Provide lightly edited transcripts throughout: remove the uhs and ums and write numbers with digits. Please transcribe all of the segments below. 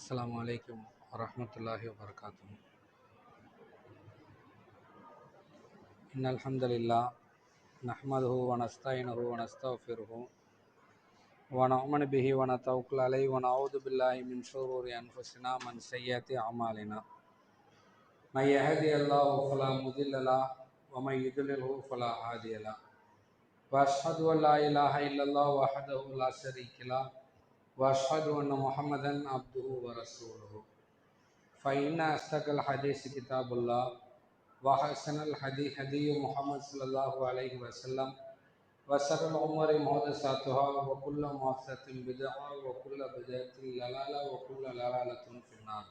அஸ்ஸலாமு அலைக்கும் வரஹ்மத்துல்லாஹி வபரகாத்துஹு. இன்னல் ஹம்தலில்லாஹ் நஹ்மதுஹு வ நஸ்தஈனுஹு வ நஸ்தக்ஃபிருஹு வ நு'மினு பிஹி வ நதவக்கலு அலைஹி வ நஊது பில்லாஹி மின் ஷுரூரி அன்ஃபுஸினா வ மின் ஸய்யிஆத்தி அஅமாலினா. மை யஹ்தியல்லாஹு ஃபலா முதில்ல லஹு வ மை யுத்லில்ஹு ஃபலா ஹாதிய லஹு. வ அஷ்ஹது அன் லா இலாஹா இல்லல்லாஹு வஹ்தஹு லா ஷரீக லஹு வ அஷ்ஹது அன்ன முஹம்மதன் அப்துஹு வ ரசூலுஹு. فإن أصدق الحديث كتاب الله وأحسن الهدي هدي محمد صلى الله عليه وسلم وشر الأمور محدثاتها وكل محدثة بدعة وكل بدعة ضلالة وكل ضلالة في النار.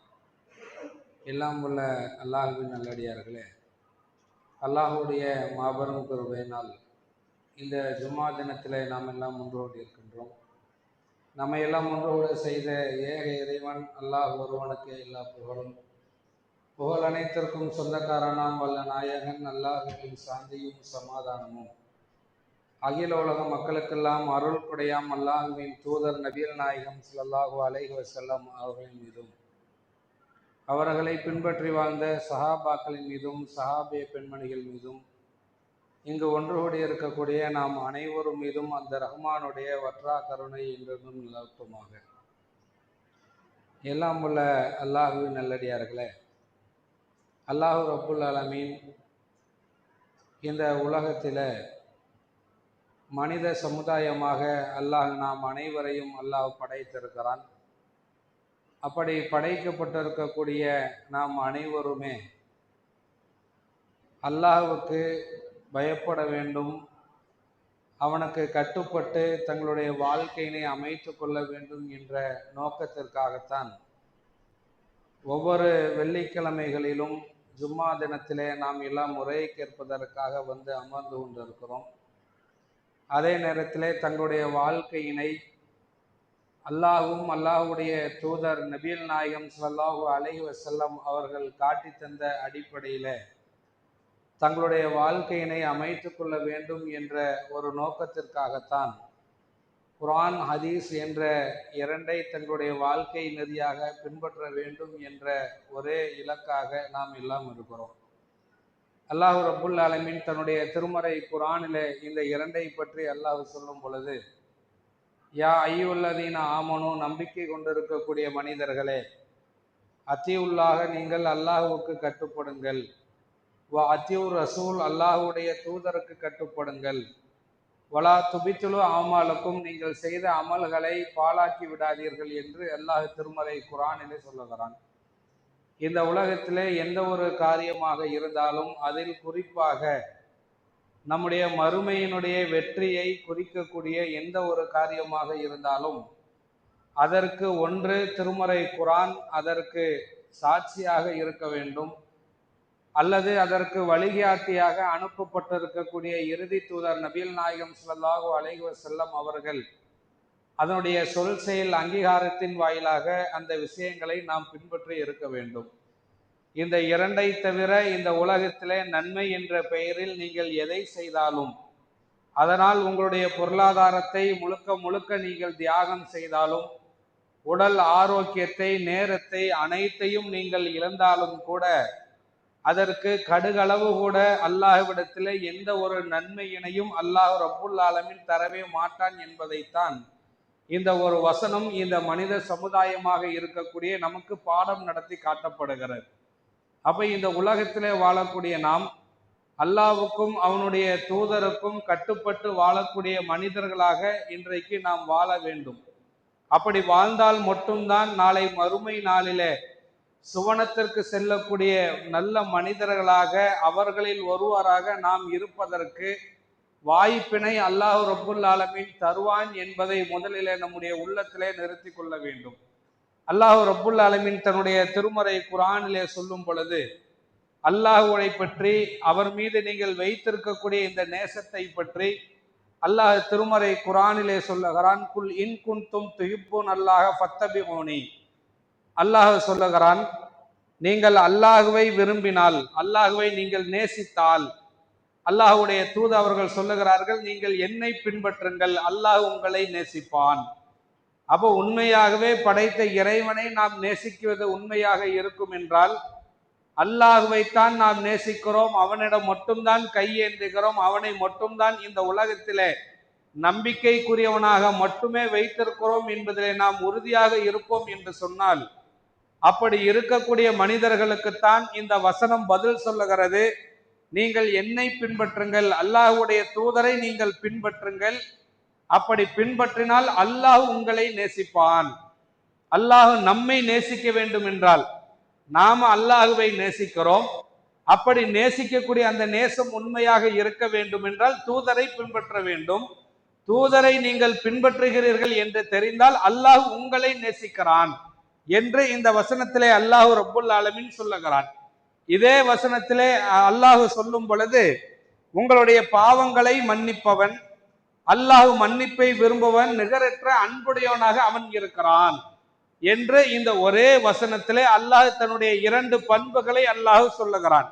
எல்லாம் உள்ள அல்லாஹ்வின் நல்லடியார்களே, அல்லாஹ்வுடைய மாபெரும் கிருபையினால் இந்த ஜும்மா தினத்திலே நாம் எல்லாம் ஒன்றோடு இருக்கின்றோம். நம்மை எல்லாம் ஒன்றோடு செய்த ஏக இறைவன் அல்லாஹ் ஒருவனுக்கு எல்லா புகழும். புகழ் அனைத்திற்கும் சொந்தக்காரனாம் வல்ல நாயகன் அல்லாஹ்வின் சாந்தியும் சமாதானமும் அகில உலக மக்களுக்கெல்லாம் அருள் கொடையாம் அல்லாஹ்வின் தூதர் நபிகள் நாயகம் ஸல்லல்லாஹு அலைஹி வஸல்லம் அவர்களின் மீதும், அவர்களை பின்பற்றி வாழ்ந்த சஹாபாக்களின் மீதும் சஹாபிய பெண்மணிகள் மீதும், இங்கு ஒன்று கூடி இருக்கக்கூடிய நாம் அனைவரும் மீதும் அந்த ரஹ்மானுடைய வற்றா கருணை என்றும் நிலவட்டுமாக. எல்லாம் உள்ள அல்லாஹ்வின் நல்லடியார்களே, அல்லாஹ் ரப்புல் ஆலமீன் இந்த உலகத்தில் மனித சமுதாயமாக அல்லாஹ் நாம் அனைவரையும் அல்லாஹ் படைத்திருக்கிறான். அப்படி படைக்கப்பட்டிருக்கக்கூடிய நாம் அனைவருமே அல்லாஹ்வுக்கு பயப்பட வேண்டும், அவனுக்கு கட்டுப்பட்டு தங்களுடைய வாழ்க்கையினை அமைத்து கொள்ள வேண்டும் என்ற நோக்கத்திற்காகத்தான் ஒவ்வொரு வெள்ளிக்கிழமைகளிலும் ஜும்மா தினத்திலே நாம் எல்லாம் முறையை கேட்பதற்காக வந்து அமர்ந்து கொண்டிருக்கிறோம். அதே நேரத்திலே தங்களுடைய வாழ்க்கையினை அல்லாஹ்வும் அல்லாஹ்வுடைய தூதர் நபிகள் நாயகம் ஸல்லல்லாஹு அலைஹி வஸல்லம் அவர்கள் காட்டி தந்த அடிப்படையில் தங்களுடைய வாழ்க்கையினை அமைத்து கொள்ள வேண்டும் என்ற ஒரு நோக்கத்திற்காகத்தான் குர்ஆன் ஹதீஸ் என்ற இரண்டை தங்களுடைய வாழ்க்கை நெறியாக பின்பற்ற வேண்டும் என்ற ஒரே இலக்காக நாம் எல்லாம் இருக்கிறோம். அல்லாஹ் ரப்புல் ஆலமீன் தன்னுடைய திருமறை குர்ஆனிலே இந்த இரண்டை பற்றி அல்லாஹ் சொல்லும் பொழுது, யா அய்யுல்லதீன ஆமனு, நம்பிக்கை கொண்டிருக்கக்கூடிய மனிதர்களே, அத்தியுல்லாஹ, நீங்கள் அல்லாஹ்வுக்கு கட்டுப்படுங்கள், வ அத்தியுர் ரசூல், அல்லாஹ்வுடைய தூதருக்கு கட்டுப்படுங்கள், வலா துபித்துலு ஆமாலுக்கும், நீங்கள் செய்த அமல்களை பாழாக்கி விடாதீர்கள் என்று அல்லாஹ் திருமறை குர்ஆனிலே சொல்லுகிறான். இந்த உலகத்திலே எந்த ஒரு காரியமாக இருந்தாலும் அதில் குறிப்பாக நம்முடைய மறுமையினுடைய வெற்றியை குறிக்கக்கூடிய எந்த ஒரு காரியமாக இருந்தாலும் அதற்கு ஒன்று திருமறை குர்ஆன் அதற்கு சாட்சியாக இருக்க வேண்டும், அல்லது அதற்கு வழிகாட்டியாக அனுப்பப்பட்டிருக்கக்கூடிய இறுதி தூதர் நபிகள் நாயகம் ஸல்லல்லாஹு அலைஹி வஸல்லம் அவர்கள் அதனுடைய சொல் செயல் அங்கீகாரத்தின் வாயிலாக அந்த விஷயங்களை நாம் பின்பற்றி இருக்க வேண்டும். இந்த இரண்டை தவிர இந்த உலகத்திலே நன்மை என்ற பெயரில் நீங்கள் எதை செய்தாலும், அதனால் உங்களுடைய பொருளாதாரத்தை முழுக்க முழுக்க நீங்கள் தியாகம் செய்தாலும், உடல் ஆரோக்கியத்தை, நேரத்தை, அனைத்தையும் நீங்கள் இழந்தாலும் கூட அதற்கு கடுகளவு கூட அல்லாஹ்விடத்தில் எந்த ஒரு நன்மையினையும் அல்லாஹ் ரப்புல் ஆலமீன் தரவே மாட்டான் என்பதைத்தான் இந்த ஒரு வசனம் இந்த மனித சமுதாயமாக இருக்கக்கூடிய நமக்கு பாடம் நடத்தி காட்டப்படுகிறது. அப்ப இந்த உலகத்திலே வாழக்கூடிய நாம் அல்லாஹ்வுக்கும் அவனுடைய தூதருக்கும் கட்டுப்பட்டு வாழக்கூடிய மனிதர்களாக இன்றைக்கு நாம் வாழ வேண்டும். அப்படி வாழ்ந்தால் மட்டும்தான் நாளை மறுமை நாளிலே சுவனத்திற்கு செல்லக்கூடிய நல்ல மனிதர்களாக அவர்களில் ஒருவராக நாம் இருப்பதற்கு வாய்ப்பினை அல்லாஹ் ரப்புல் ஆலமீன் தருவான் என்பதை முதலிலே நம்முடைய உள்ளத்திலே நிறுத்தி கொள்ள வேண்டும். அல்லாஹ் ரப்புல் ஆலமீன் தன்னுடைய திருமறை குர்ஆனிலே சொல்லும் பொழுது அல்லாஹ்வை பற்றி, அவர் மீது நீங்கள் வைத்திருக்கக்கூடிய இந்த நேசத்தை பற்றி அல்லாஹ் திருமறை குர்ஆனிலே சொல்லுகிறான், குல் இன் குன்தும் துஹிப்பூன் அல்லாஹ ஃபத்தபிஊனி. அல்லாஹ் சொல்லுகிறான், நீங்கள் அல்லாஹ்வை விரும்பினால், அல்லாஹ்வை நீங்கள் நேசித்தால், அல்லாஹ்வுடைய தூது அவர்கள் சொல்லுகிறார்கள், நீங்கள் என்னை பின்பற்றுங்கள், அல்லாஹ் உங்களை நேசிப்பான். அப்போ உண்மையாகவே படைத்த இறைவனை நாம் நேசிக்குவது உண்மையாக இருக்கும் என்றால் அல்லாஹுவைத்தான் நாம் நேசிக்கிறோம், அவனிடம் மட்டும்தான் கையேந்துகிறோம், அவனை மட்டும்தான் இந்த உலகத்திலே நம்பிக்கைக்குரியவனாக மட்டுமே வைத்திருக்கிறோம் என்பதிலே நாம் உறுதியாக இருப்போம் என்று சொன்னால், அப்படி இருக்கக்கூடிய மனிதர்களுக்குத்தான் இந்த வசனம் பதில் சொல்லுகிறது. நீங்கள் என்னை பின்பற்றுங்கள், அல்லாஹுடைய தூதரை நீங்கள் பின்பற்றுங்கள். அப்படி பின்பற்றினால் அல்லாஹ் உங்களை நேசிப்பான். அல்லாஹ் நம்மை நேசிக்க வேண்டும் என்றால் நாம அல்லாஹுவை நேசிக்கிறோம். அப்படி நேசிக்கக்கூடிய அந்த நேசம் உண்மையாக இருக்க வேண்டும் என்றால் தூதரை பின்பற்ற வேண்டும். தூதரை நீங்கள் பின்பற்றுகிறீர்கள் என்று தெரிந்தால் அல்லாஹ் உங்களை நேசிக்கிறான் என்று இந்த வசனத்திலே அல்லாஹ் ரப்புல் ஆலமீன் சொல்லுகிறான். இதே வசனத்திலே அல்லாஹ் சொல்லும் பொழுது, உங்களுடைய பாவங்களை மன்னிப்பவன், அல்லாஹ் மன்னிப்பை விரும்புவன், நிகரற்ற அன்புடையவனாக அவன் இருக்கிறான் என்று இந்த ஒரே வசனத்திலே அல்லாஹ் தன்னுடைய இரண்டு பண்புகளை அல்லாஹ் சொல்லுகிறான்.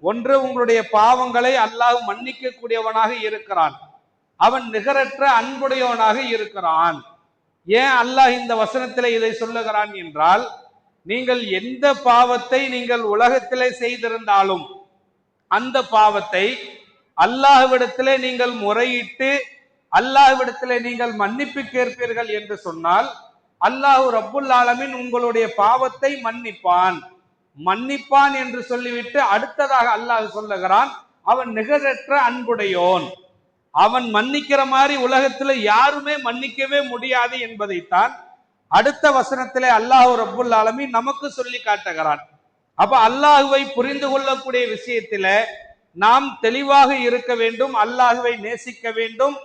ஒன்று, உங்களுடைய பாவங்களை அல்லாஹ் மன்னிக்க கூடியவனாக இருக்கிறான், அவன் நிகரற்ற அன்புடையவனாக இருக்கிறான். ஏன் அல்லாஹ் இந்த வசனத்திலே இதை சொல்லுகிறான் என்றால், நீங்கள் எந்த பாவத்தை நீங்கள் உலகத்திலே செய்திருந்தாலும் அந்த பாவத்தை அல்லாஹ்விடத்திலே நீங்கள் முறையிட்டு அல்லாஹ்விடத்திலே நீங்கள் மன்னிப்பு கேட்பீர்கள் என்று சொன்னால் அல்லாஹ் ரப்புல் ஆலமீன் உங்களுடைய பாவத்தை மன்னிப்பான் என்று சொல்லிவிட்டு அடுத்ததாக அல்லாஹ் சொல்லுகிறான், அவன் நிகரற்ற அன்புடையோன், அவன் மன்னிக்கிற மாதிரி உலகத்துல யாருமே மன்னிக்கவே முடியாது என்பதைத்தான் அடுத்த வசனத்திலே அல்லாஹ் ரப்புல் ஆலமீன் நமக்கு சொல்லி காட்டுகிறான். அப்ப அல்லாஹுவை புரிந்து கொள்ளக்கூடிய விஷயத்தில நாம் தெளிவாக இருக்க வேண்டும், அல்லாஹுவை நேசிக்க வேண்டும்,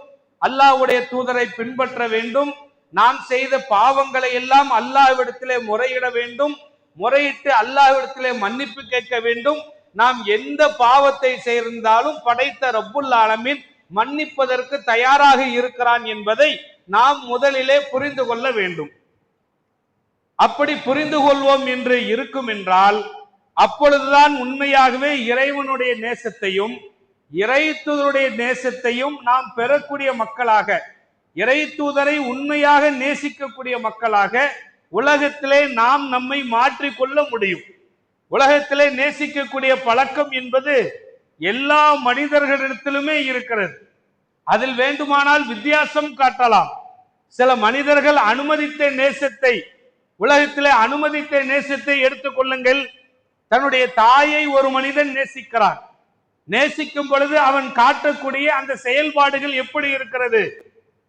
அல்லாஹ்வுடைய தூதரை பின்பற்ற வேண்டும், நாம் செய்த பாவங்களை எல்லாம் அல்லாஹ்விடத்திலே முறையிட வேண்டும், முறையிட்டு அல்லாஹ்விடத்திலே மன்னிப்பு கேட்க வேண்டும். நாம் எந்த பாவத்தை செய்திருந்தாலும் படைத்த ரப்புல் ஆலமீன் மன்னிப்பதற்கு தயாராக இருக்கிறான் என்பதை நாம் முதலிலே புரிந்து கொள்ள வேண்டும். அப்படி புரிந்து கொள்வோம் என்று இருக்கும் என்றால் அப்பொழுதுதான் உண்மையாகவே இறைவனுடைய நேசத்தையும் இறை தூதருடைய நேசத்தையும் நாம் பெறக்கூடிய மக்களாக, இறை தூதரை உண்மையாக நேசிக்கக்கூடிய மக்களாக உலகத்திலே நாம் நம்மை மாற்றிக்கொள்ள முடியும். உலகத்திலே நேசிக்கக்கூடிய பழக்கம் என்பது எல்லா மனிதர்களிடத்திலுமே இருக்கிறது. அதில் வேண்டுமானால் வித்தியாசம் காட்டலாம். சில மனிதர்கள் அனுமதித்த நேசத்தை, உலகத்திலே அனுமதித்த நேசத்தை எடுத்துக்கொள்ளுங்கள். தன்னுடைய தாயை ஒரு மனிதன் நேசிக்கிறான். நேசிக்கும் பொழுது அவன் காட்டக்கூடிய அந்த செயல்பாடுகள் எப்படி இருக்கிறது?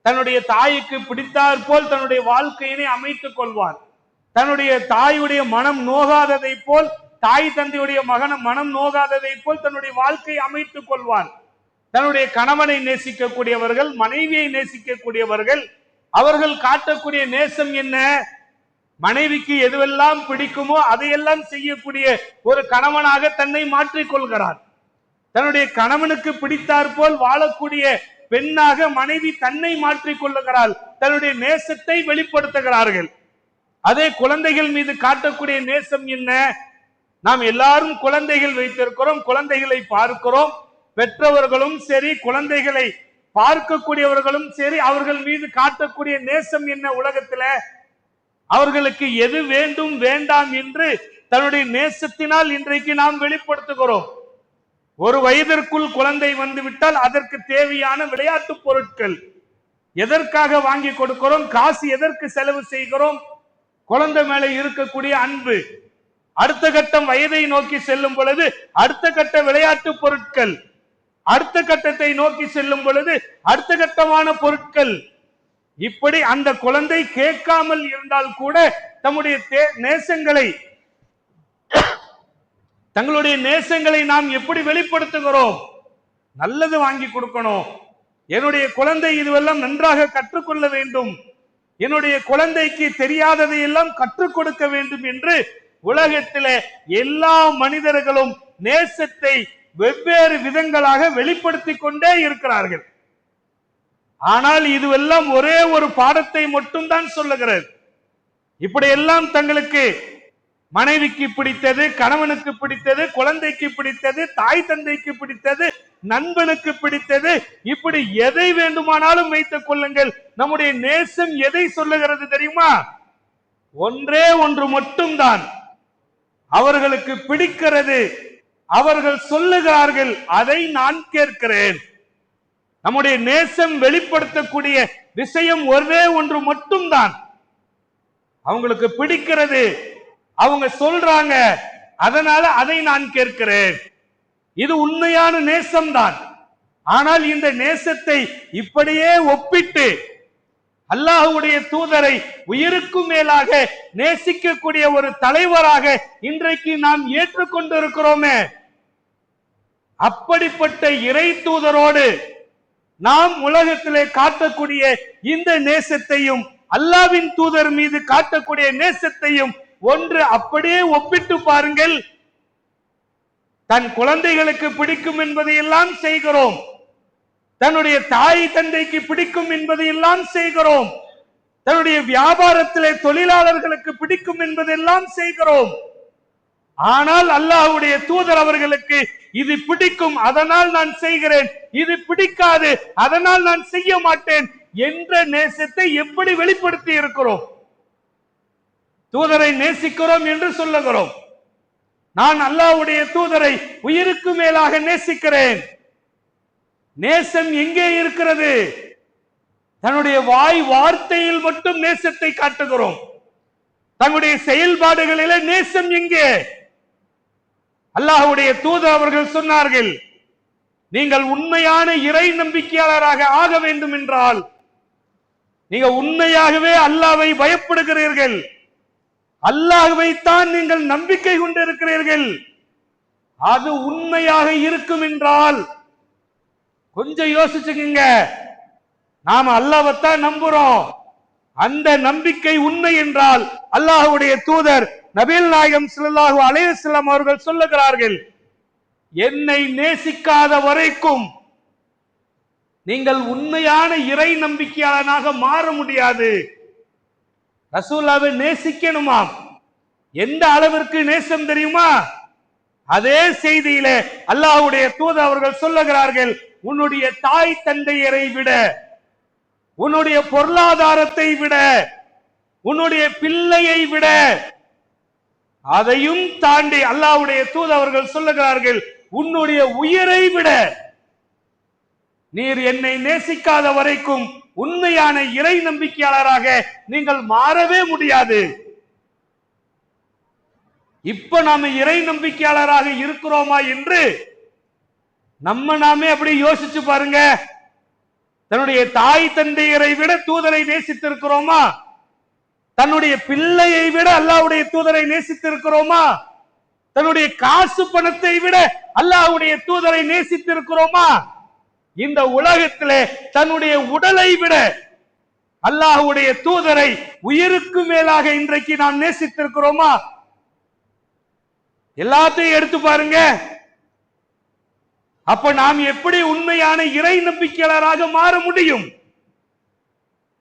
தன்னுடைய தாய்க்கு பிடித்தாற் போல் தன்னுடைய வாழ்க்கையினை அமைத்துக் கொள்வான். தன்னுடைய தாயுடைய மனம் நோகாததை போல், தாய் தந்தையுடைய மனம் நோகாததை போல் தன்னுடைய வாழ்க்கையை அமைத்துக் கொள்வான். தன்னுடைய கணவனை நேசிக்கக்கூடியவர்கள், மனைவியை நேசிக்கக்கூடியவர்கள், அவர்கள் காட்டக்கூடிய நேசம் என்ன? மனைவிக்கு எதுவெல்லாம் பிடிக்குமோ அதையெல்லாம் செய்யக்கூடிய ஒரு கணவனாக தன்னை மாற்றிக்கொள்கிறார். தன்னுடைய கணவனுக்கு பிடித்தாற் போல் வாழக்கூடிய பெண்ணாக மனைவி தன்னை மாற்றிக் கொள்ளுகிறாள். தன்னுடைய நேசத்தை வெளிப்படுத்துகிறார்கள். அதே குழந்தைகள் மீது காட்டக்கூடிய நேசம் என்ன? நாம் எல்லாரும் குழந்தைகள் வைத்திருக்கிறோம், குழந்தைகளை பார்க்கிறோம். பெற்றவர்களும் சரி, குழந்தைகளை பார்க்கக்கூடியவர்களும் சரி, அவர்கள் மீது காட்டக்கூடிய நேசம் என்ன? உலகத்துல அவர்களுக்கு எது வேண்டும் வேண்டாம் என்று தன்னுடைய நேசத்தினால் இன்றைக்கு நாம் வெளிப்படுத்துகிறோம். ஒரு வயதிற்குள் குழந்தை வந்துவிட்டால் அதற்கு தேவையான விளையாட்டு பொருட்கள் எதற்காக வாங்கி கொடுக்கிறோம்? காசு எதற்கு செலவு செய்கிறோம்? குழந்தை மேல இருக்கக்கூடிய அன்பு. அடுத்த கட்டம் வயதை நோக்கி செல்லும் பொழுது அடுத்த கட்ட விளையாட்டு பொருட்கள், அடுத்த கட்டத்தை நோக்கி செல்லும் பொழுது அடுத்த கட்டமான பொருட்கள். இப்படி அந்த குழந்தை கேட்காமல் இருந்தால் கூட தம்முடைய தங்களுடைய நேசங்களை நாம் எப்படி வெளிப்படுத்துகிறோம்? நல்லது வாங்கி கொடுக்கணும், என்னுடைய குழந்தை இதுவெல்லாம் நன்றாக கற்றுக்கொள்ள வேண்டும், என்னுடைய குழந்தைக்கு தெரியாததை எல்லாம் கற்றுக் கொடுக்க வேண்டும் என்று உலகத்திலே எல்லா மனிதர்களும் நேசத்தை வெவ்வேறு விதங்களாக வெளிப்படுத்திக் கொண்டே இருக்கிறார்கள். ஆனால் இதுவெல்லாம் ஒரே ஒரு பாடத்தை மட்டும் தான் சொல்லுகிறது. இப்படியெல்லாம் தங்களுக்கு மனைவிக்கு பிடித்தது, கணவனுக்கு பிடித்தது, குழந்தைக்கு பிடித்தது, தாய் தந்தைக்கு பிடித்தது, நண்பனுக்கு பிடித்தது, இப்படி எதை வேண்டுமானாலும் வைத்துக் கொள்ளுங்கள். நம்முடைய நேசம் எதை சொல்லுகிறது தெரியுமா? ஒன்றே ஒன்று மட்டும்தான். அவர்களுக்கு பிடிக்கிறது, அவர்கள் சொல்லுகிறார்கள், அதை நான் கேட்கிறேன். நம்முடைய நேசம் வெளிப்படுத்தக்கூடிய விஷயம் ஒரே ஒன்று மட்டும்தான். அவங்களுக்கு பிடிக்கிறது, அவங்க சொல்றாங்க, அதனால அதை நான் கேட்கிறேன். இது உண்மையான நேசம்தான். ஆனால் இந்த நேசத்தை இப்படியே ஒப்பிட்டு அல்லாஹ்வுடைய தூதரை உயிருக்கும் மேலாக நேசிக்கக்கூடிய ஒரு தலைவராக இன்றைக்கு நாம் ஏற்றுக்கொண்டிருக்கிறோமே, அப்படிப்பட்ட இறை தூதரோடு நாம் உலகத்திலே காட்டக்கூடிய இந்த நேசத்தையும் அல்லாஹ்வின் தூதர் மீது காட்டக்கூடிய நேசத்தையும் ஒன்று அப்படியே ஒப்பிட்டு பாருங்கள். தன் குழந்தைகளுக்கு பிடிக்கும் என்பதையெல்லாம் செய்கிறோம், தன்னுடைய தாய் தந்தைக்கு பிடிக்கும் என்பதையெல்லாம் செய்கிறோம், தன்னுடைய வியாபாரத்திலே தொழிலாளர்களுக்கு பிடிக்கும் என்பதெல்லாம் செய்கிறோம். ஆனால் அல்லாஹ்வுடைய தூதர் அவர்களுக்கு இது பிடிக்கும், அதனால் நான் செய்கிறேன், இது பிடிக்காது, அதனால் நான் செய்ய மாட்டேன் என்ற நேசத்தை எப்படி வெளிப்படுத்தி இருக்கிறோம்? தூதரை நேசிக்கிறோம் என்று சொல்லுகிறோம். நான் அல்லாஹ்வுடைய தூதரை உயிருக்கு மேலாக நேசிக்கிறேன். நேசம் எங்கே இருக்கிறது? தன்னுடைய வாய் வார்த்தையில் மட்டும் நேசத்தை காட்டுகிறோம். தன்னுடைய செயல்பாடுகளிலே நேசம் எங்கே? அல்லாஹ்வுடைய தூதர் அவர்கள் சொன்னார்கள், நீங்கள் உண்மையான இறை நம்பிக்கையாளராக ஆக வேண்டும் என்றால் நீங்க உண்மையாகவே அல்லாஹ்வை பயப்படுகிறீர்கள், அல்லாஹ்வை தான் நீங்கள் நம்பிக்கை கொண்டிருக்கிறீர்கள், அது உண்மையாக இருக்கும் என்றால் கொஞ்சம் யோசிச்சுக்கங்க. நாம அல்லாஹ்வைத்தான் நம்புறோம், அந்த நம்பிக்கை உண்மை என்றால் அல்லாஹ்வுடைய தூதர் நபிகள் நாயகம் ஸல்லல்லாஹு அலைஹி வஸல்லம் அவர்கள் சொல்லுகிறார்கள், என்னை நேசிக்காத வரைக்கும் நீங்கள் உண்மையான இறை நம்பிக்கையாளனாக மாற முடியாது. ரசூலுல்லாஹ்வை நேசிக்கணுமாம். எந்த அளவிற்கு நேசம் தெரியுமா? அதே செய்தியில அல்லாஹ்வுடைய தூதர் அவர்கள் சொல்லுகிறார்கள், உன்னுடைய தாய் தந்தையரை விட, உன்னுடைய பொருளாதாரத்தை விட, உன்னுடைய பிள்ளையை விட, அதையும் தாண்டி அல்லாஹ்வுடைய தூதர் அவர்கள் சொல்லுகிறார்கள், உன்னுடைய உயிரை விட நீர் என்னை நேசிக்காத வரைக்கும் உண்மையான இறை நம்பிக்கையாளராக நீங்கள் மாறவே முடியாது. இப்ப நாம இறை நம்பிக்கையாளராக இருக்கிறோமா என்று நாமே அப்படி யோசிச்சு பாருங்க. தன்னுடைய தாய் தந்தையரை விட தூதரை நேசித்திருக்கிறோமா? தன்னுடைய பிள்ளையை விட அல்லாஹ்வுடைய தூதரை நேசித்திருக்கிறோமா? தன்னுடைய காசு பணத்தை விட அல்லாஹ்வுடைய தூதரை நேசித்திருக்கிறோமா? இந்த உலகத்திலே தன்னுடைய உடலை விட அல்லாஹ்வுடைய தூதரை உயிருக்கு மேலாக இன்றைக்கு நாம் நேசித்திருக்கிறோமா? எல்லாத்தையும் எடுத்து பாருங்க. அப்ப நாம் எப்படி உண்மையான இறை நம்பிக்கையாளராக மாற முடியும்?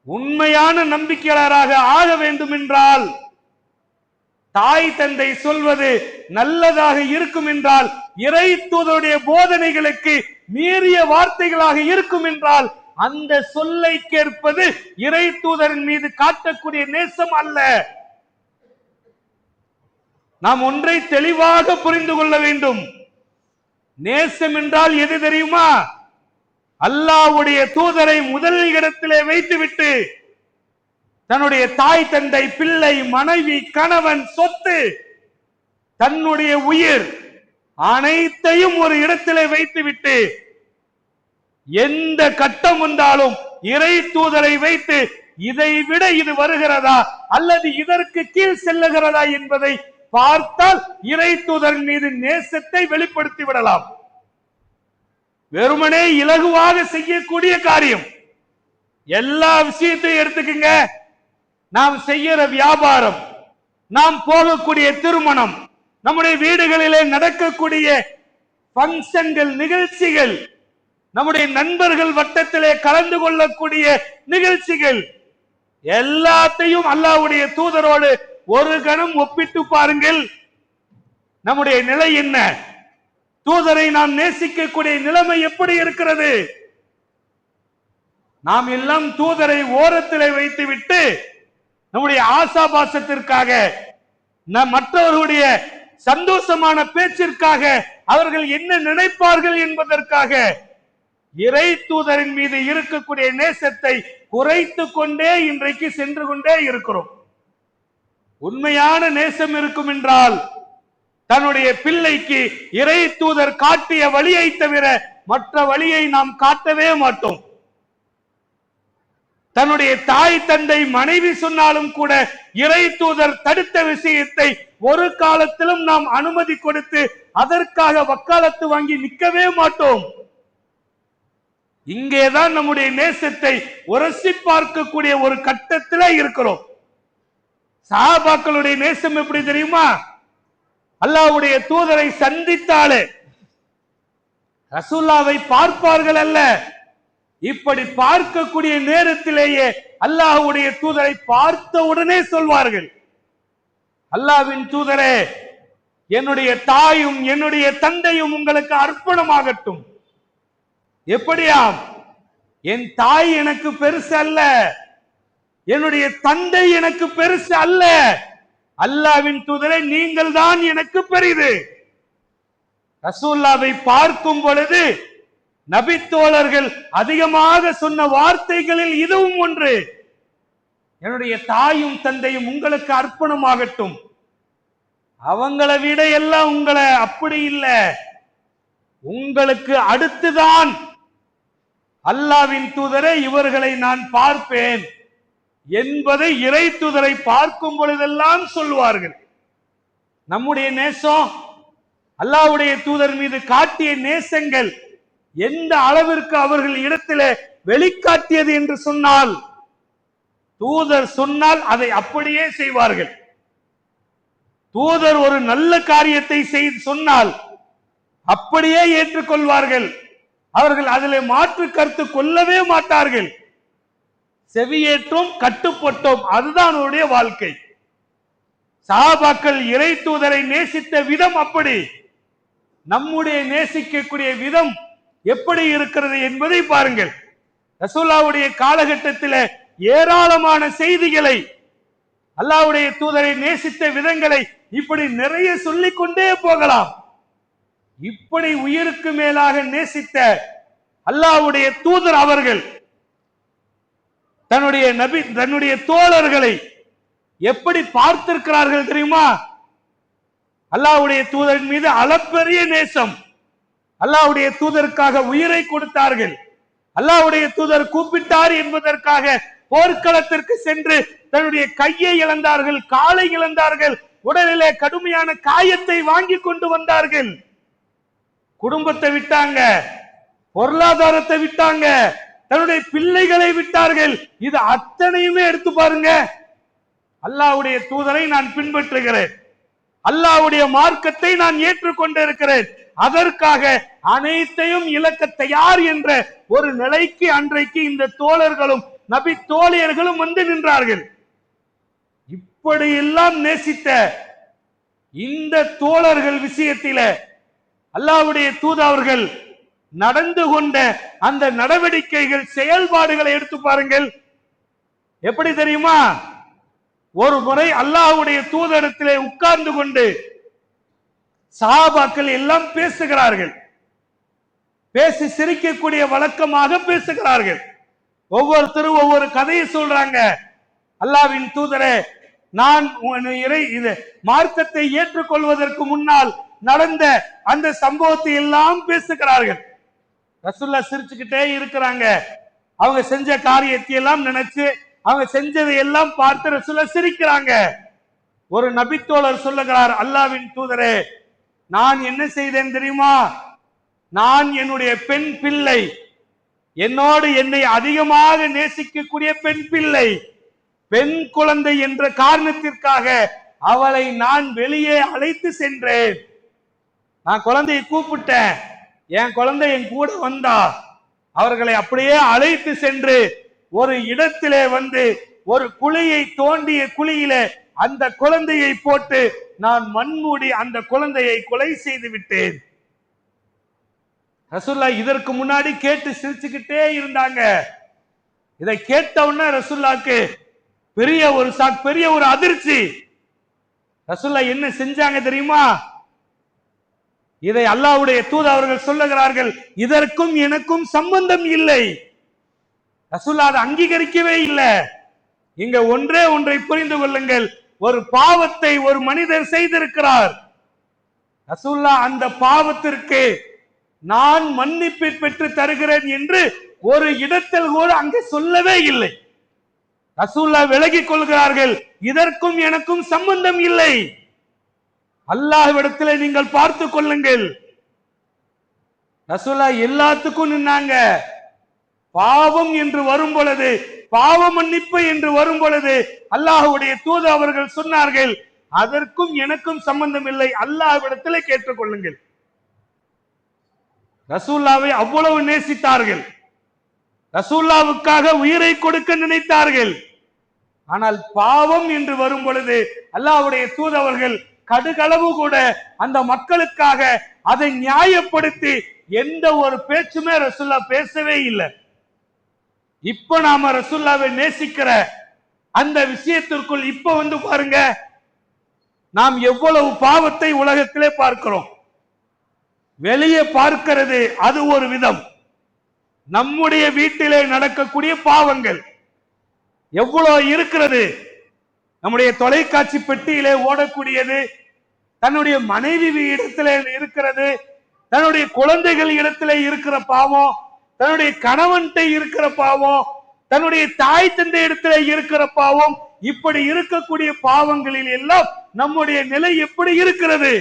உண்மையான நம்பிக்கையாளராக ஆக வேண்டும் என்றால், தாய் தந்தை சொல்வது நல்லதாக இருக்கும் என்றால், இறை தூதருடைய போதனைகளுக்கு மீறிய வார்த்தைகளாக இருக்கும் என்றால், அந்த சொல்லை கேட்பது இறை தூதரின் மீது காட்டக்கூடிய நேசம் அல்ல. நாம் ஒன்றை தெளிவாக புரிந்து கொள்ள வேண்டும். நேசம் என்றால் எது தெரியுமா? அல்லாஹ்வுடைய தூதரை முதல் இடத்திலே வைத்துவிட்டு தன்னுடைய தாய் தந்தை, பிள்ளை, மனைவி, கணவன், சொத்து, தன்னுடைய உயிர் அனைத்தையும் ஒரு இடத்திலே வைத்துவிட்டு எந்த கட்டம் வந்தாலும் இறை தூதரை வைத்து இதை விட இது வருகிறதா அல்லது இதற்கு கீழ் செல்லுகிறதா என்பதை பார்த்தால் இறை தூதரின் மீது நேசத்தை வெளிப்படுத்தி விடலாம். வெறுமனே இலகுவாக செய்யக்கூடிய காரியம். எல்லா விஷயத்தையும் எடுத்துக்கங்க. நாம் செய்யற வியாபாரம், நாம் போகக்கூடிய திருமணம், நம்முடைய வீடுகளிலே நடக்கக்கூடிய பங்கன்கள், நிகழ்ச்சிகள், நம்முடைய நண்பர்கள் வட்டத்திலே கலந்து கொள்ளக்கூடிய நிகழ்ச்சிகள், எல்லாத்தையும் அல்லாஹ்வுடைய தூதரோடு ஒரு கணம் ஒப்பிட்டு பாருங்கள். நம்முடைய நிலை என்ன? தூதரை நாம் நேசிக்கக்கூடிய நிலைமை எப்படி இருக்கிறது? நாம் எல்லாம் தூதரை ஓரத்திலே வைத்துவிட்டு நம்முடைய ஆசாபாசத்திற்காக, மற்றவர்களுடைய சந்தோஷமான பேச்சிற்காக, அவர்கள் என்ன நினைப்பார்கள் என்பதற்காக இறை தூதரின் மீது இருக்கக்கூடிய நேசத்தை குறைத்து கொண்டே இன்றைக்கு சென்று கொண்டே இருக்கிறோம். உண்மையான நேசம் இருக்கும் என்றால் தன்னுடைய பிள்ளைக்கு இறை தூதர் காட்டிய வழியை தவிர மற்ற வழியை நாம் காட்டவே மாட்டோம். தன்னுடைய தாய் தந்தை மனைவி சொன்னாலும் கூட இறை தூதர் தடுத்த விஷயத்தை ஒரு காலத்திலும் நாம் அனுமதி கொடுத்து அதற்காக வக்காலத்து வாங்கி நிற்கவே மாட்டோம். இங்கேதான் நம்முடைய நேசத்தை உரசி பார்க்கக்கூடிய ஒரு கட்டத்தில் இருக்கிறோம். சஹாபாக்களுடைய நேசம் எப்படி தெரியுமா? அல்லாஹ்வுடைய தூதரை சந்தித்தாலே ரசூலுல்லாவை பார்ப்பார்கள் அல்ல, இப்படி பார்க்கக்கூடிய நேரத்திலேயே அல்லாஹ்வுடைய தூதரை பார்த்த உடனே சொல்வார்கள், அல்லாஹ்வின் தூதரே, என்னுடைய தாயும் என்னுடைய தந்தையும் உங்களுக்கு அர்ப்பணமாகட்டும். எப்படியாம்? என் தாய் எனக்கு பெருசு அல்ல, என்னுடைய தந்தை எனக்கு பெருசு அல்ல, அல்லாஹ்வின் தூதரே நீங்கள் தான் எனக்கு பெரிது. ரசூலுல்லாவை பார்க்கும் பொழுது நபி தோழர்கள் அதிகமாக சொன்ன வார்த்தைகளில் இதுவும் ஒன்று. என்னுடைய தாயும் தந்தையும் உங்களுக்கு அர்ப்பணமாகட்டும். அவங்களை விட எல்லாம் உங்களை அப்படி இல்லை, உங்களுக்கு அடுத்துதான் அல்லாஹ்வின் தூதரே இவர்களை நான் பார்ப்பேன் என்பதை இறை தூதரை பார்க்கும் பொழுதெல்லாம் சொல்வார்கள். நம்முடைய நேசம், அல்லாஹ்வுடைய தூதர் மீது காட்டிய நேசங்கள் எந்த அளவிற்கு அவர்கள் இடத்திலே வெளிக்காட்டியது என்று சொன்னால், தூதர் சொன்னால் அதை அப்படியே செய்வார்கள். தூதர் ஒரு நல்ல காரியத்தை சொன்னால் அப்படியே ஏற்றுக்கொள்வார்கள். அவர்கள் அதிலே மாற்று கருத்து கொள்ளவே மாட்டார்கள். செவியேற்றோம், கட்டுப்பட்டோம், அதுதான் அவருடைய வாழ்க்கை. சஹாபாக்கள் இறை தூதரை நேசித்த விதம் அப்படி. நம்முடைய நேசிக்கக்கூடிய விதம் எப்படி இருக்கிறது என்பதை பாருங்கள். ரசூலுல்லாஹ்வுடைய காலகட்டத்தில் ஏராளமான செய்திகளை, அல்லாஹ்வுடைய தூதரை நேசித்த விதங்களை இப்படி நிறைய சொல்லிக் கொண்டே போகலாம். இப்படி உயிருக்கு மேலாக நேசித்த அல்லாஹ்வுடைய தூதர் அவர்கள் தன்னுடைய தோழர்களை எப்படி பார்த்திருக்கிறார்கள் தெரியுமா? அல்லாஹ்வுடைய தூதரின் மீது அளப்பெரிய நேசம். அல்லாஹ்வுடைய தூதருக்காக உயிரை கொடுத்தார்கள். அல்லாஹ்வுடைய தூதர் கூப்பிட்டார் என்பதற்காக போர்க்களத்திற்கு சென்று தன்னுடைய கையை இழந்தார்கள், காலை இழந்தார்கள், உடலிலே கடுமையான காயத்தை வாங்கி கொண்டு வந்தார்கள். குடும்பத்தை விட்டாங்க, பொருளாதாரத்தை விட்டாங்க, தன்னுடைய பிள்ளைகளை விட்டார்கள். இது அத்தனையுமே எடுத்து பாருங்க. அல்லாஹ்வுடைய தூதரை நான் பின்பற்றுகிறேன், அல்லாஹ்வுடைய மார்க்கத்தை நான் ஏற்றுக்கொண்டிருக்கிறேன், அதற்காக அனைத்தையும் இழக்க தயார் என்ற ஒரு நிலைக்கு அன்றைக்கு இந்த தோழர்களும் நபி தோழியர்களும் வந்து நின்றார்கள். இப்படியெல்லாம் நேசித்த இந்த தோழர்கள் விஷயத்தில அல்லாஹ்வுடைய தூதர்கள் நடந்து கொண்ட அந்த நடவடிக்கைகள், செயல்பாடுகளை எடுத்து பாருங்கள். எப்படி தெரியுமா? ஒரு முறை அல்லாஹ்வுடைய தூதரிடத்திலே உட்கார்ந்து கொண்டு சஹாபாக்கள் எல்லாம் பேசுகிறார்கள். பேசி சிரிக்கக்கூடிய வழக்கமாக பேசுகிறார்கள். ஒவ்வொருத்தரும் ஒவ்வொரு கதையை சொல்றாங்க. அல்லாஹ்வின் தூதரே, நான் மார்க்கத்தை ஏற்றுக்கொள்வதற்கு முன்னால் நடந்த அந்த சம்பவத்தை எல்லாம் பேசுகிறார்கள். ரசூலுல்லாஹ் சிரிச்சுக்கிட்டே இருக்கிறாங்க. அவங்க செஞ்ச காரியத்தை எல்லாம் நினைச்சு, அவங்க செஞ்சதை எல்லாம் பார்த்து ரசூலுல்லாஹ் சிரிக்கிறாங்க. ஒரு நபித்தோழர் சொல்லுகிறார், அல்லாஹ்வின் தூதரே, நான் என்ன செய்தேன் தெரியுமா? நான் என்னுடைய பெண் பிள்ளை, என்னோடு என்னை அதிகமாக நேசிக்கக்கூடிய பெண் பிள்ளை, பெண் குழந்தை என்ற காரணத்திற்காக அவளை நான் வெளியே அழைத்து சென்றேன். நான் குழந்தையை கூப்பிட்டேன், என் குழந்தை என் கூட வந்தா. அவர்களை அப்படியே அழைத்து சென்று ஒரு இடத்திலே வந்து ஒரு குழியை தோண்டிய குழியில அந்த குழந்தையை போட்டு நான் மண்மூடி அந்த குழந்தையை கொலை செய்து விட்டேன். ரசூல்லா இதற்கு முன்னாடி கேட்டு சிரிச்சுக்கிட்டே இருந்தாங்க. இதை கேட்டவுடனே ரசூல்லாக்கு பெரிய ஒரு அதிர்ச்சி. ரசூல்லா என்ன செஞ்சாங்க தெரியுமா? இதை அல்லாஹ்வுடைய தூதர் அவர்கள் சொல்லுகிறார்கள், இதற்கும் எனக்கும் சம்பந்தம் இல்லை. ரசூல்லா அதை அங்கீகரிக்கவே இல்லை. இங்க ஒன்றே ஒன்றை புரிந்து கொள்ளுங்கள், ஒரு பாவத்தை ஒரு மனிதர் செய்திருக்கிறார். ரசூல்லா அந்த பாவத்திற்கு நான் மன்னிப்பு பெற்று தருகிறேன் என்று ஒரு இடத்தில் கூட அங்கே சொல்லவே இல்லை. ரசூல்லா விலகிக் கொள்கிறார்கள், இதற்கும் எனக்கும் சம்பந்தம் இல்லை. அல்லாஹ்விடத்தில் நீங்கள் பார்த்து கொள்ளுங்கள். ரசூல்லா எல்லாத்துக்கும் நின்னாங்க. பாவம் என்று வரும் பொழுது, பாவ மன்னிப்பு என்று வரும் பொழுது அல்லாஹ்வுடைய தூதர் அவர்கள் சொன்னார்கள், அதற்கும் எனக்கும் சம்பந்தம் இல்லை, அல்லாஹ்விடத்தில் கேட்டுக் கொள்ளுங்கள். ரசூல்லாவை அவ்வளவு நேசித்தார்கள். ரசூல்லாவுக்காக உயிரை கொடுக்க நினைத்தார்கள். ஆனால் பாவம் என்று வரும் பொழுது அல்லாஹ்வுடைய தூதர் கடுகளவு கூட அந்த மக்களுக்காக அதை நியாயப்படுத்தி எந்த ஒரு பேச்சுமே ரசூல்லா பேசவே இல்லை. இப்ப நாம ரசூல்லாவை நேசிக்கிற அந்த விஷயத்திற்குள் இப்ப வந்து பாருங்க, நாம் எவ்வளவு பாவத்தை உலகத்திலே பார்க்கிறோம். வெளியே பார்க்கிறது அது ஒரு விதம். நம்முடைய வீட்டிலே நடக்கக்கூடிய பாவங்கள் எவ்வளவு இருக்கிறது. நம்முடைய தொலைக்காட்சி பெட்டியிலே ஓடக்கூடியது, தன்னுடைய மனைவி இடத்திலே இருக்கிறது, தன்னுடைய குழந்தைகள் இடத்திலே இருக்கிற பாவம், தன்னுடைய கணவன்கிட்ட இருக்கிற பாவம், தன்னுடைய தாய் தந்தை இடத்திலே இருக்கிற பாவம், இப்படி இருக்கக்கூடிய பாவங்களில் எல்லாம் நம்முடைய நிலை எப்படி இருக்கிறது?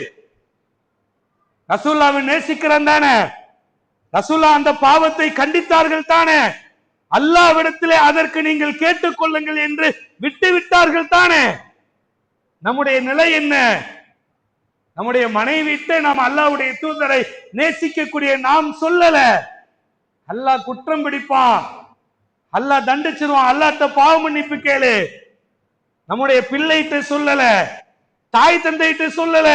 ரசூல்லாவை நேசிக்கிறான் தானே, ரசூல்லா அந்த பாவத்தை கண்டித்தார்கள் தானே, அல்லாஹ்விடத்திலே அதற்கு நீங்கள் கேட்டுக்கொள்ளுங்கள் என்று விட்டு விட்டார்கள் தானே. நம்முடைய நிலை என்ன? நம்முடைய மனைவிட்டு நாம் அல்லாஹ்வுடைய தூதரை நேசிக்கக்கூடிய நாம் சொல்லல, அல்லாஹ் குற்றம் பிடிப்பான், அல்லாஹ் தண்டிச்சிருவான், அல்லாஹ்ட்ட பாவ மன்னிப்பு கேளு. நம்முடைய பிள்ளைகிட்ட சொல்லல, தாய் தந்தையிட்ட சொல்லல.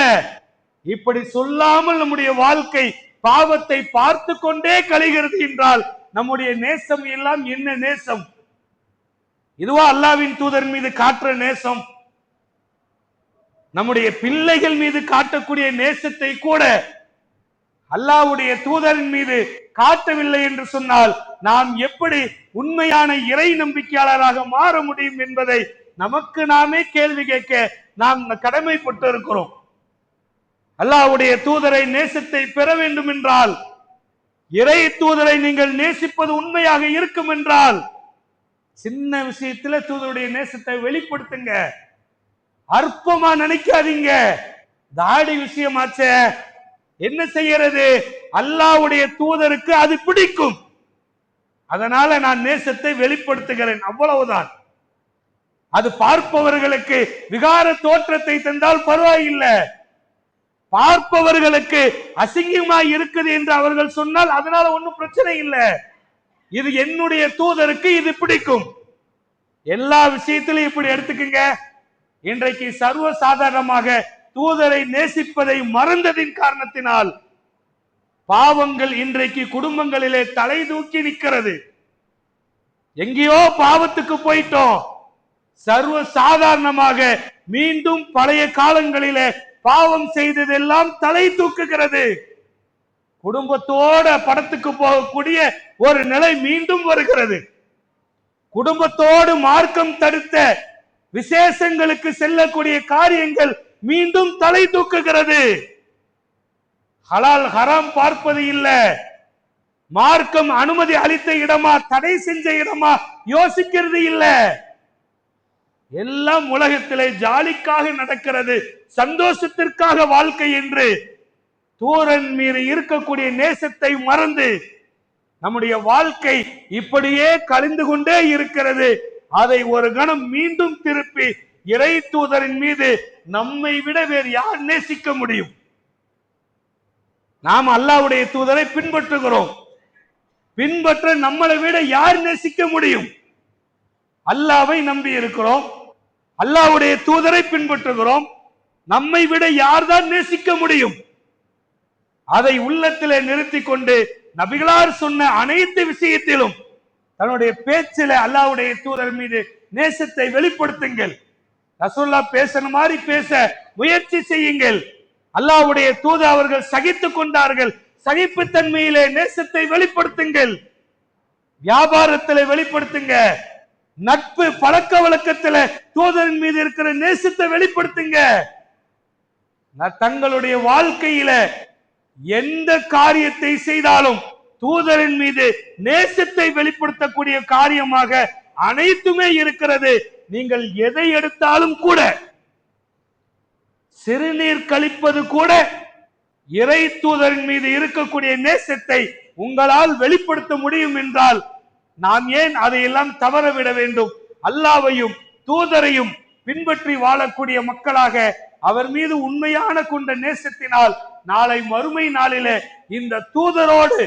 இப்படி சொல்லாமல் நம்முடைய வாழ்க்கை பாவத்தை பார்த்து கொண்டே கழிகிறது என்றால் நம்முடைய நேசம் எல்லாம் என்ன நேசம்? இதுவா அல்லாஹ்வின் தூதர் மீது காட்டுற நேசம்? நம்முடைய பிள்ளைகள் மீது காட்டக்கூடிய நேசத்தை கூட அல்லாஹ்வுடைய தூதரின் மீது காட்டவில்லை என்று சொன்னால் நாம் எப்படி உண்மையான இறை நம்பிக்கையாளராக மாற முடியும் என்பதை நமக்கு நாமே கேள்வி கேட்க நாம் கடமைப்பட்டு இருக்கிறோம். அல்லாஹ்வுடைய தூதரை நேசத்தை பெற வேண்டும் என்றால், இறை தூதரை நீங்கள் நேசிப்பது உண்மையாக இருக்கும் என்றால், சின்ன விஷயத்துல தூதருடைய நேசத்தை வெளிப்படுத்துங்க. அற்பமா நினைக்காதீங்க. தாடி விஷயமாச்ச என்ன செய்யறது? அல்லாஹ்வுடைய தூதருக்கு அது பிடிக்கும், அதனால நான் நேசத்தை வெளிப்படுத்துகிறேன், அவ்வளவுதான். அது பார்ப்பவர்களுக்கு விகார தோற்றத்தை தந்தால் பரவாயில்லை, பார்ப்பவர்களுக்கு அசிங்கமா இருக்குது என்று அவர்கள் சொன்னால் அதனால ஒன்னும் பிரச்சனை இல்லை. இது என்னுடைய தூதருக்கு இது பிடிக்கும். எல்லா விஷயத்திலும் இப்படி எடுத்துக்கங்க. இன்றைக்கு சர்வ சாதாரணமாக தூதரை நேசிப்பதை மறந்ததின் காரணத்தினால் பாவங்கள் இன்றைக்கு குடும்பங்களிலே தலை தூக்கி நிற்கிறது. எங்கேயோ பாவத்துக்கு போயிட்டோம். சர்வ சாதாரணமாக மீண்டும் பழைய காலங்களிலே பாவம் செய்ததெல்லாம் தலை தூக்குகிறது. குடும்பத்தோட படத்துக்கு போகக்கூடிய ஒரு நிலை மீண்டும் வருகிறது. குடும்பத்தோடு மார்க்கம் தடுத்த விசேஷங்களுக்கு செல்லக்கூடிய காரியங்கள் மீண்டும் தலை தூக்குகிறது. ஹலால் ஹராம் பார்ப்பது இல்லை, மார்க்கம் அனுமதி அளித்த இடமா தடை செஞ்ச இடமா யோசிக்கிறது இல்லை. எல்லாம் உலகத்திலே ஜாலிக்காக நடக்கிறது, சந்தோஷத்திற்காக வாழ்க்கை என்று தூரன் மீது இருக்கக்கூடிய நேசத்தை மறந்து நம்முடைய வாழ்க்கை இப்படியே கழிந்து கொண்டே இருக்கிறது. அதை ஒரு கணம் மீண்டும் திருப்பி இறை தூதரின் மீது நம்மை விட வேறு யார் நேசிக்க முடியும்? நாம் அல்லாஹ்வுடைய தூதரை பின்பற்றுகிறோம், பின்பற்ற நம்மளை விட யார் நேசிக்க முடியும்? அல்லாவை நம்பி இருக்கிறோம், அல்லாஹ்வுடைய தூதரை பின்பற்றுகிறோம். நம்மை விட யார்தான் நேசிக்க முடியும்? அதை உள்ளத்திலே நிறுத்தி கொண்டு நபிகளார் சொன்ன அனைத்து விஷயத்திலும் தன்னுடைய பேச்சில அல்லாஹ்வுடைய தூதர் மீது நேசத்தை வெளிப்படுத்துங்கள். ரசூலுல்லாஹ் பேசுற மாதிரி பேச முயற்சி செய்யுங்கள். அல்லாஹ்வுடைய தூதர் அவர்கள் சகித்துக் கொண்டார்கள். சகிப்புத்தன்மையிலே நேசத்தை வெளிப்படுத்துங்கள். வியாபாரத்திலே வெளிப்படுத்துங்க. நட்பு பழக்க வழக்கத்திலே தூதரின் மீது இருக்கிற நேசத்தை வெளிப்படுத்துங்க. தங்களுடைய வாழ்க்கையில எந்த காரியத்தை செய்தாலும் தூதரின் மீது நேசத்தை வெளிப்படுத்தக்கூடிய காரியமாக அனைத்துமே இருக்கிறது. நீங்கள் எதை எடுத்தாலும் கூட, சிறுநீர் கழிப்பது கூட இறை தூதரின் மீது இருக்கக்கூடிய நேசத்தை உங்களால் வெளிப்படுத்த முடியும் என்றால் நாம் ஏன் அதையெல்லாம் தவறவிட வேண்டும்? அல்லாஹ்வையும் தூதரையும் பின்பற்றி வாழக்கூடிய மக்களாக அவர் மீது உண்மையான கொண்ட நேசத்தினால் நாளை மறுமை நாளிலே இந்த தூதரோடு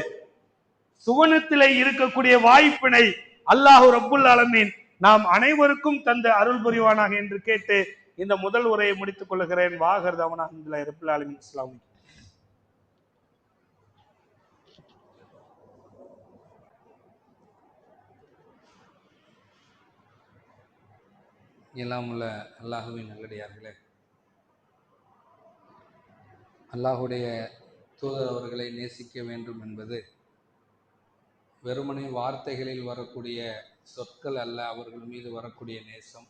சுவனத்திலே இருக்கக்கூடிய வாய்ப்பினை அல்லாஹ் ரப்புல் ஆலமீன் நாம் அனைவருக்கும் தந்த அருள் புரிவானாக என்று கேட்டு இந்த முதல் உரையை முடித்துக் கொள்கிறேன். வாகர் தவனா அல்ஹம்துலில்லாஹி ரப்பில் ஆலமீன். அஸ்ஸலாமு அலைக்கும். எல்லாம் உள்ள அல்லாஹுவின் நல்லடியார்களே, அல்லாஹுடைய தூதர் அவர்களை நேசிக்க வேண்டும் என்பது வெறுமனே வார்த்தைகளில் வரக்கூடிய சொற்கள் அல்ல, அவர்கள் மீது வரக்கூடிய நேசம்.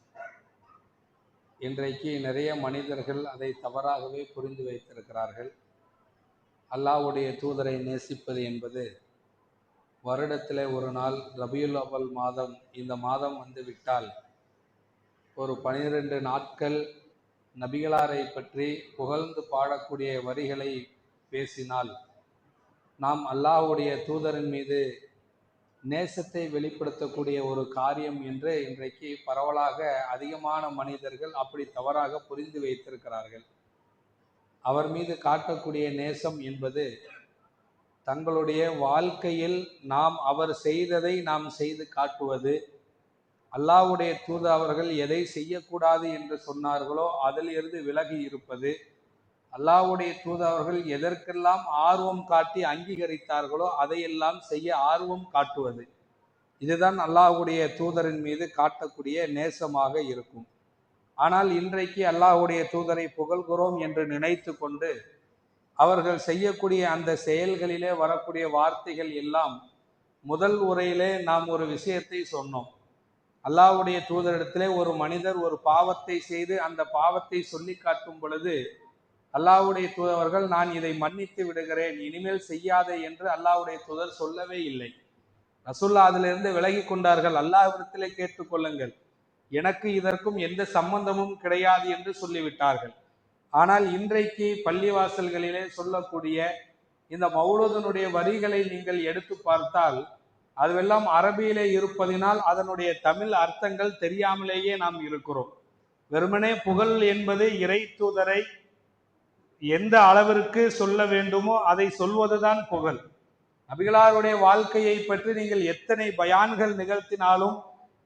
இன்றைக்கு நிறைய மனிதர்கள் அதை தவறாகவே புரிந்து வைத்திருக்கிறார்கள். அல்லாஹ்வுடைய தூதரை நேசிப்பது என்பது வருடத்தில் ஒரு நாள் ரபியுல் அவ்வல் மாதம், இந்த மாதம் வந்து விட்டால் ஒரு 12 நாட்கள் நபிகளாரை பற்றி புகழ்ந்து பாடக்கூடிய வரிகளை பேசினால் நாம் அல்லாஹ்வுடைய தூதரின் மீது நேசத்தை வெளிப்படுத்தக்கூடிய ஒரு காரியம் என்று இன்றைக்கு பரவலாக அதிகமான மனிதர்கள் அப்படி தவறாக புரிந்து வைத்திருக்கிறார்கள். அவர் மீது காட்டக்கூடிய நேசம் என்பது தங்களுடைய வாழ்க்கையில் நாம் அவர் செய்ததை நாம் செய்து காட்டுவது, அல்லாஹ்வுடைய தூதர் அவர்கள் எதை செய்யக்கூடாது என்று சொன்னார்களோ அதில் இருந்து விலகி இருப்பது, அல்லாஹ்வுடைய தூதர் அவர்கள் எதற்கெல்லாம் ஆர்வம் காட்டி அங்கீகரித்தார்களோ அதையெல்லாம் செய்ய ஆர்வம் காட்டுவது, இதுதான் அல்லாஹ்வுடைய தூதரின் மீது காட்டக்கூடிய நேசமாக இருக்கும். ஆனால் இன்றைக்கு அல்லாஹ்வுடைய தூதரை புகழ்கிறோம் என்று நினைத்து கொண்டு அவர்கள் செய்யக்கூடிய அந்த செயல்களிலே வரக்கூடிய வார்த்தைகள் எல்லாம், முதல் உரையிலே நாம் ஒரு விஷயத்தை சொன்னோம். அல்லாஹ்வுடைய தூதரிடத்திலே ஒரு மனிதர் ஒரு பாவத்தை செய்து அந்த பாவத்தை சொல்லி காட்டும் பொழுது அல்லாஹ்வுடைய தூதர்கள் நான் இதை மன்னித்து விடுகிறேன், இனிமேல் செய்யாதே என்று அல்லாஹ்வுடைய தூதர் சொல்லவே இல்லை. ரசூலுல்லாஹ் அதிலிருந்து விலகி கொண்டார்கள். அல்லாஹ்விடத்திலே கேட்டுக்கொள்ளுங்கள், எனக்கு இதற்கும் எந்த சம்பந்தமும் கிடையாது என்று சொல்லிவிட்டார்கள். ஆனால் இன்றைக்கு பள்ளிவாசல்களிலே சொல்லக்கூடிய இந்த மௌலூதுனுடைய வரிகளை நீங்கள் எடுத்து பார்த்தால் அதுவெல்லாம் அரபியிலே இருப்பதினால் அதனுடைய தமிழ் அர்த்தங்கள் தெரியாமலேயே நாம் இருக்கிறோம். வெறுமனே புகழ் என்பது இறை தூதரை எந்த அளவிற்கு சொல்ல வேண்டுமோ அதை சொல்வதுதான் புகழ். நபிகளாருடைய வாழ்க்கையை பற்றி நீங்கள் எத்தனை பயான்கள் நிகழ்த்தினாலும்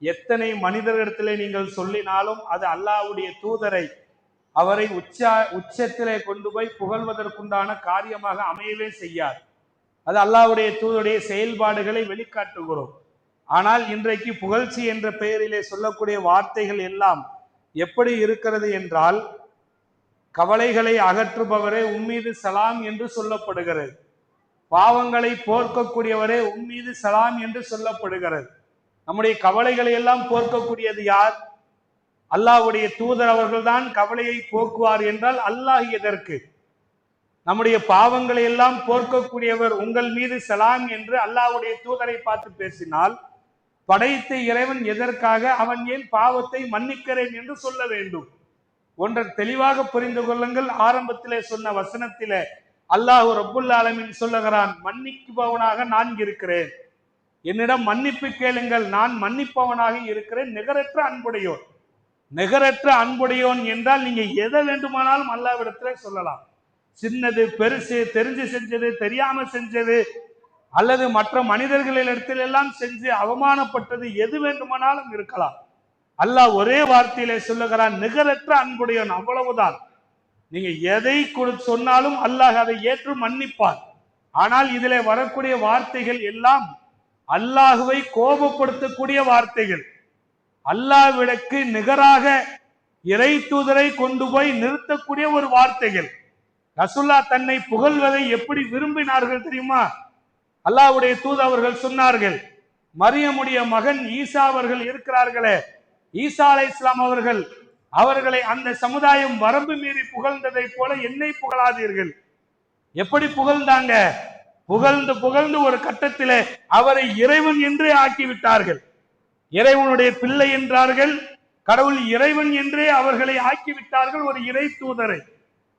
எத்தனை மனிதர்களிடத்திலே நீங்கள் சொல்லினாலும் அது அல்லாஹ்வுடைய தூதரை அவரை உச்சத்திலே கொண்டு போய் புகழ்வதற்குண்டான காரியமாக அமையவே செய்யாது. அது அல்லாஹ்வுடைய தூதருடைய செயல்பாடுகளை வெளிக்காட்டுகிறோம். ஆனால் இன்றைக்கு புகழ்ச்சி என்ற பெயரிலே சொல்லக்கூடிய வார்த்தைகள் எல்லாம் எப்படி இருக்கிறது என்றால், கவலைகளை அகற்றுபவரே உம்மீது சலாம் என்று சொல்லப்படுகிறது, பாவங்களை போர்க்கக்கூடியவரே உம்மீது சலாம் என்று சொல்லப்படுகிறது. நம்முடைய கவலைகளை எல்லாம் போர்க்கக்கூடியது யார்? அல்லாஹ்வுடைய தூதர் அவர்கள் தான் கவலையை போக்குவார் என்றால் அல்லாஹ் எதற்கு? நம்முடைய பாவங்களை எல்லாம் போர்க்கக்கூடியவர் உங்கள் மீது சலாம் என்று அல்லாஹ்வுடைய தூதரை பார்த்து பேசினால் படைத்த இறைவன் எதற்காக அவன் ஏன் பாவத்தை மன்னிக்கிறேன் என்று சொல்ல வேண்டும்? ஒன்றை தெளிவாக புரிந்து கொள்ளுங்கள். ஆரம்பத்திலே சொன்ன வசனத்திலே அல்லாஹ் ரப்புல் ஆலமீன் சொல்லுகிறான், மன்னிப்பவனாக நான் இருக்கிறேன், என்னிடம் மன்னிப்பு கேளுங்கள், நான் மன்னிப்பவனாக இருக்கிறேன், நிகரற்ற அன்புடையோன். நிகரற்ற அன்புடையோன் என்றால் நீங்க எதை வேண்டுமானாலும் அல்லாஹ்விடத்திலே சொல்லலாம். சின்னது பெருசு, தெரிஞ்சு செஞ்சது தெரியாம செஞ்சது அல்லது மற்ற மனிதர்களிடத்தில் எல்லாம் செஞ்சு அவமானப்பட்டது எது வேண்டுமானாலும் இருக்கலாம். அல்லாஹ் ஒரே வார்த்தையிலே சொல்லுகிறான், நிகரற்ற அன்புடையவன், அவ்வளவுதான். நீங்க எதை சொன்னாலும் அல்லாஹ் அதை ஏற்று மன்னிப்பார். ஆனால் இதிலே வரக்கூடிய வார்த்தைகள் எல்லாம் அல்லாஹுவை கோபப்படுத்தக்கூடிய வார்த்தைகள். அல்லாஹ்விடக்கு நிகராக இறை தூதரை கொண்டு போய் நிறுத்தக்கூடிய ஒரு வார்த்தைகள். ரசூல்லா தன்னை புகழ்வதை எப்படி விரும்பினார்கள் தெரியுமா? அல்லாஹ்வுடைய தூதர் அவர்கள் சொன்னார்கள், மரியமுடைய மகன் ஈசா அவர்கள் இருக்கிறார்களே, ஈசா அலைஹிஸ்ஸலாம் அவர்களை அந்த சமுதாயம் வரம்பு மீறி புகழ்ந்ததை போல என்னை புகழாதீர்கள். எப்படி புகழ்ந்தாங்க? புகழ்ந்து புகழ்ந்து ஒரு கட்டத்திலே அவரை இறைவன் என்றே ஆக்கிவிட்டார்கள். இறைவனுடைய பிள்ளை என்றார்கள். கடவுள் இறைவன் என்றே அவர்களை ஆக்கிவிட்டார்கள், ஒரு இறை தூதரை.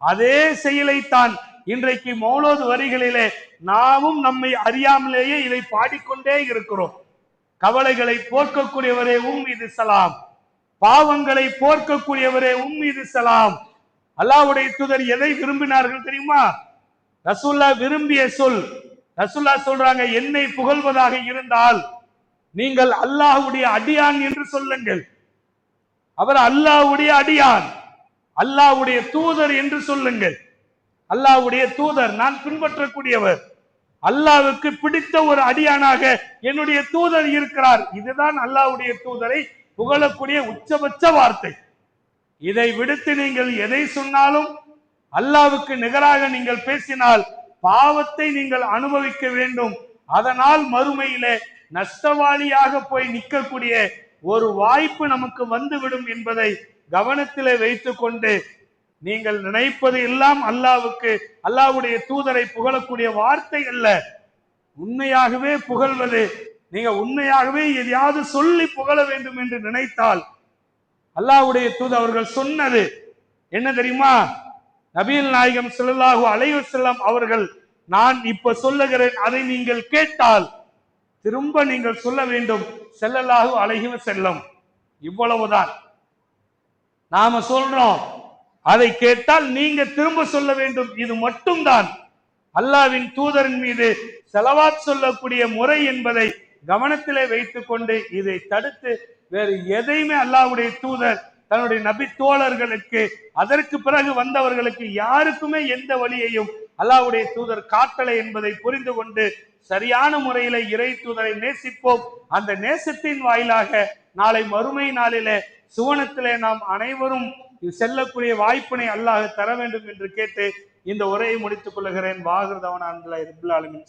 அதே செயலைத்தான் இன்றைக்கு மௌலூத் வரிகளிலே நாமும் நம்மை அறியாமலேயே இதை பாடிக்கொண்டே இருக்கிறோம். கவலைகளை போர்க்கக்கூடியவரே மீது சலாம், பாவங்களை போர்க்கக்கூடியவரே மீது சலாம். அல்லாஹ்வுடைய தூதர் எதை விரும்பினார்கள் தெரியுமா? ரசூல்லா விரும்பிய சொல். ரசூல்லா சொல்றாங்க, என்னை புகழ்வதாக இருந்தால் நீங்கள் அல்லாஹ்வுடைய அடியான் என்று சொல்லுங்கள். அவர் அல்லாஹ்வுடைய அடியான், அல்லாஹ்வுடைய தூதர் என்று சொல்லுங்கள். அல்லாஹ்வுடைய தூதர், நான் பின்பற்றக்கூடியவர், அல்லாஹ்வுக்கு பிடித்த ஒரு அடியானாக என்னுடைய தூதர் இருக்கிறார். இதுதான் அல்லாஹ்வுடைய தூதரை புகழக்கூடிய உச்சபட்ச வார்த்தை. இதை விடுத்து நீங்கள் எதை சொன்னாலும், அல்லாஹ்வுக்கு நிகராக நீங்கள் பேசினால் பாவத்தை நீங்கள் அனுபவிக்க வேண்டும். அதனால் மறுமையிலே நஷ்டவாளியாக போய் நிற்கக்கூடிய ஒரு வாய்ப்பு நமக்கு வந்துவிடும் என்பதை கவனத்திலே வைத்துக் கொண்டு, நீங்கள் நினைப்பது எல்லாம் அல்லாஹ்வுக்கு, அல்லாஹ்வுடைய தூதரை புகழக்கூடிய வார்த்தை அல்ல. உண்மையாகவே புகழ்வது, நீங்க உண்மையாகவே எதையாவது சொல்லி புகழ வேண்டும் என்று நினைத்தால், அல்லாஹ்வுடைய தூதர் அவர்கள் சொன்னது என்ன தெரியுமா? நபிகள் நாயகம் ஸல்லல்லாஹு அலைஹி வஸல்லம் அவர்கள், நான் இப்ப சொல்லுகிறேன், அதை நீங்கள் கேட்டால் திரும்ப நீங்கள் சொல்ல வேண்டும், ஸல்லல்லாஹு அலைஹி வஸல்லம். இவ்வளவுதான் நாம சொல்றோம். அதை கேட்டால் நீங்க திரும்ப சொல்ல வேண்டும். இது மட்டும்தான் அல்லாஹ்வின் தூதரின் மீது ஸலவாத் சொல்லக்கூடிய முறை என்பதை கவனத்திலே வைத்துக் கொண்டு, இதை தடுத்து வேறு எதையுமே அல்லாஹ்வுடைய தூதர் தன்னுடைய நபி தோழர்களுக்கு, அதற்கு பிறகு வந்தவர்களுக்கு யாருக்குமே எந்த வழியையும் அல்லாஹ்வுடைய தூதர் காட்டலை என்பதை புரிந்து கொண்டு சரியான முறையில இறை தூதரை நேசிப்போம். அந்த நேசத்தின் வாயிலாக நாளை மறுமை நாளிலே சுவனத்திலே நாம் அனைவரும் செல்லக்கூடிய வாய்ப்பினை அல்லாஹ் தர வேண்டும் என்று கேட்டு இந்த உரையை முடித்துக் கொள்கிறேன். வாகிர் தவானா அல்ஹம்துலில்லாஹி ரப்பில் ஆலமீன்.